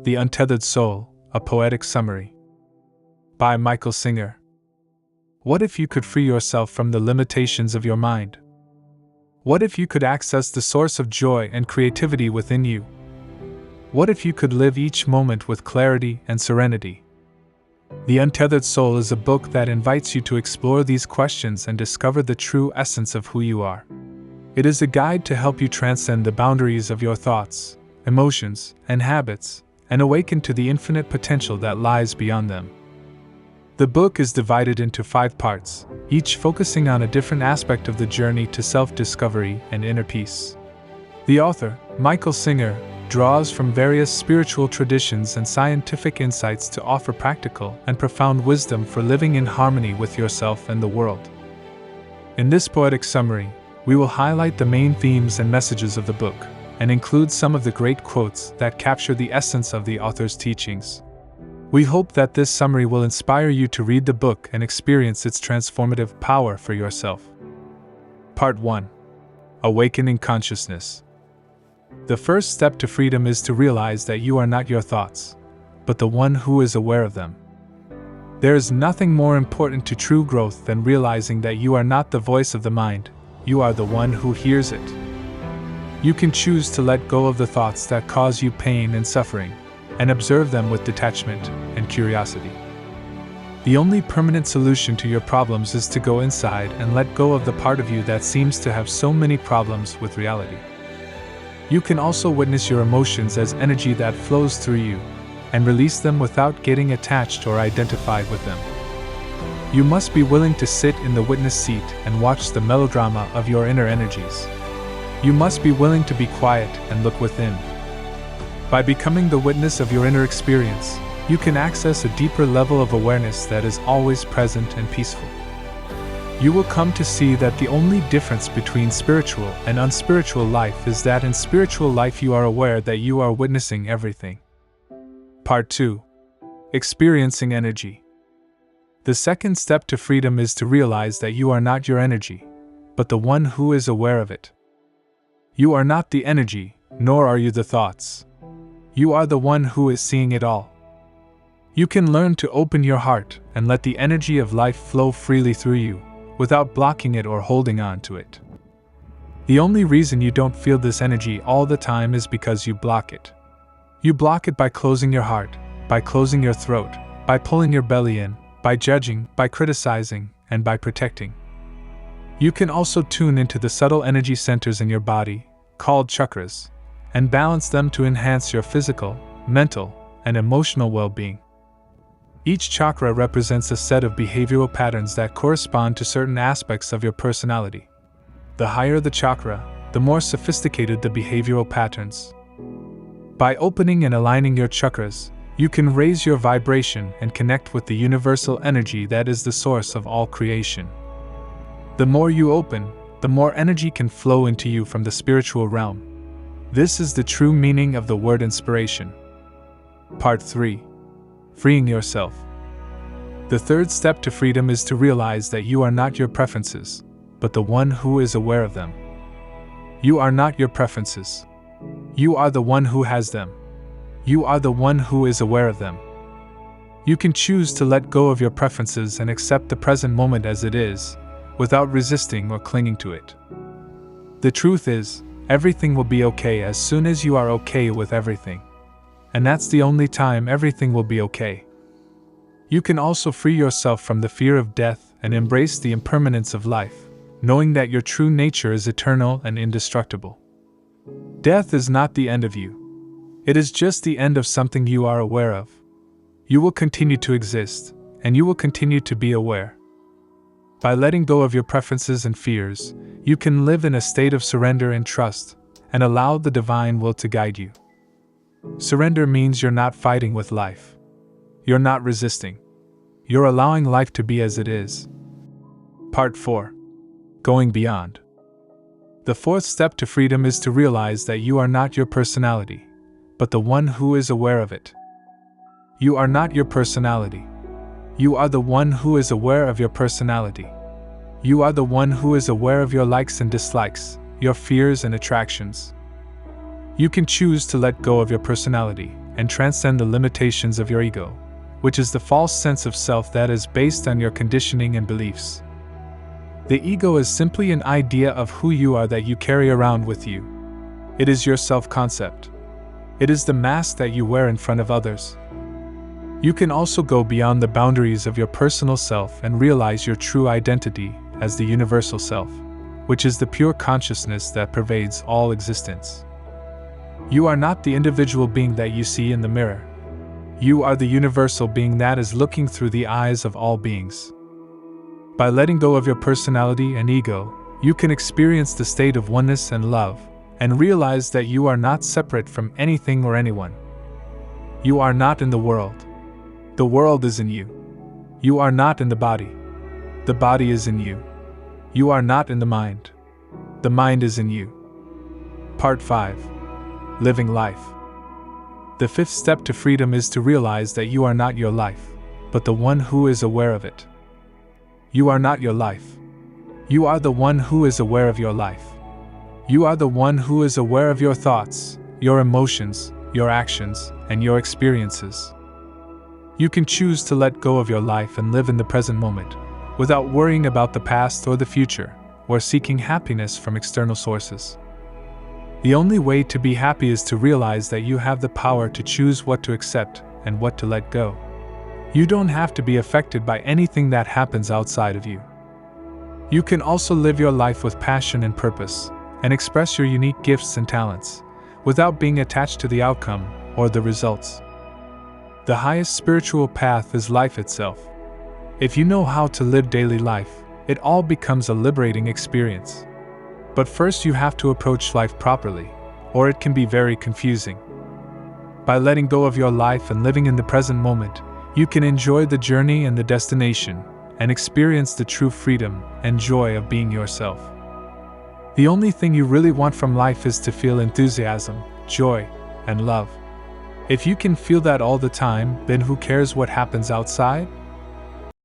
The Untethered Soul, a Poetic Summary. By Michael Singer. What if you could free yourself from the limitations of your mind? What if you could access the source of joy and creativity within you? What if you could live each moment with clarity and serenity? The Untethered Soul is a book that invites you to explore these questions and discover the true essence of who you are. It is a guide to help you transcend the boundaries of your thoughts, emotions, and habits, and awaken to the infinite potential that lies beyond them. The book is divided into 5 parts, each focusing on a different aspect of the journey to self-discovery and inner peace. The author, Michael Singer, draws from various spiritual traditions and scientific insights to offer practical and profound wisdom for living in harmony with yourself and the world. In this poetic summary, we will highlight the main themes and messages of the book, and include some of the great quotes that capture the essence of the author's teachings. We hope that this summary will inspire you to read the book and experience its transformative power for yourself. Part 1. Awakening Consciousness. The first step to freedom is to realize that you are not your thoughts, but the one who is aware of them. There is nothing more important to true growth than realizing that you are not the voice of the mind, you are the one who hears it. You can choose to let go of the thoughts that cause you pain and suffering, and observe them with detachment and curiosity. The only permanent solution to your problems is to go inside and let go of the part of you that seems to have so many problems with reality. You can also witness your emotions as energy that flows through you, and release them without getting attached or identified with them. You must be willing to sit in the witness seat and watch the melodrama of your inner energies. You must be willing to be quiet and look within. By becoming the witness of your inner experience, you can access a deeper level of awareness that is always present and peaceful. You will come to see that the only difference between spiritual and unspiritual life is that in spiritual life you are aware that you are witnessing everything. Part 2. Experiencing Energy. The second step to freedom is to realize that you are not your energy, but the one who is aware of it. You are not the energy, nor are you the thoughts. You are the one who is seeing it all. You can learn to open your heart and let the energy of life flow freely through you, without blocking it or holding on to it. The only reason you don't feel this energy all the time is because you block it. You block it by closing your heart, by closing your throat, by pulling your belly in, by judging, by criticizing, and by protecting. You can also tune into the subtle energy centers in your body, called chakras, and balance them to enhance your physical, mental, and emotional well-being. Each chakra represents a set of behavioral patterns that correspond to certain aspects of your personality. The higher the chakra, the more sophisticated the behavioral patterns. By opening and aligning your chakras, you can raise your vibration and connect with the universal energy that is the source of all creation. The more you open, the more energy can flow into you from the spiritual realm. This is the true meaning of the word inspiration. Part 3. Freeing Yourself. The third step to freedom is to realize that you are not your preferences, but the one who is aware of them. You are not your preferences. You are the one who has them. You are the one who is aware of them. You can choose to let go of your preferences and accept the present moment as it is, without resisting or clinging to it. The truth is, everything will be okay as soon as you are okay with everything. And that's the only time everything will be okay. You can also free yourself from the fear of death and embrace the impermanence of life, knowing that your true nature is eternal and indestructible. Death is not the end of you. It is just the end of something you are aware of. You will continue to exist, and you will continue to be aware. By letting go of your preferences and fears, you can live in a state of surrender and trust, and allow the divine will to guide you. Surrender means you're not fighting with life. You're not resisting. You're allowing life to be as it is. Part 4. Going Beyond. The fourth step to freedom is to realize that you are not your personality, but the one who is aware of it. You are not your personality. You are the one who is aware of your personality. You are the one who is aware of your likes and dislikes, your fears and attractions. You can choose to let go of your personality and transcend the limitations of your ego, which is the false sense of self that is based on your conditioning and beliefs. The ego is simply an idea of who you are that you carry around with you. It is your self-concept. It is the mask that you wear in front of others. You can also go beyond the boundaries of your personal self and realize your true identity as the universal self, which is the pure consciousness that pervades all existence. You are not the individual being that you see in the mirror. You are the universal being that is looking through the eyes of all beings. By letting go of your personality and ego, you can experience the state of oneness and love, and realize that you are not separate from anything or anyone. You are not in the world. The world is in you. You are not in the body. The body is in you. You are not in the mind. The mind is in you. Part 5. Living life. The fifth step to freedom is to realize that you are not your life, but the one who is aware of it. You are not your life. You are the one who is aware of your life. You are the one who is aware of your thoughts, your emotions, your actions, and your experiences. You can choose to let go of your life and live in the present moment, without worrying about the past or the future, or seeking happiness from external sources. The only way to be happy is to realize that you have the power to choose what to accept and what to let go. You don't have to be affected by anything that happens outside of you. You can also live your life with passion and purpose, and express your unique gifts and talents, without being attached to the outcome or the results. The highest spiritual path is life itself. If you know how to live daily life, it all becomes a liberating experience. But first you have to approach life properly, or it can be very confusing. By letting go of your life and living in the present moment, you can enjoy the journey and the destination, and experience the true freedom and joy of being yourself. The only thing you really want from life is to feel enthusiasm, joy, and love. If you can feel that all the time, then who cares what happens outside?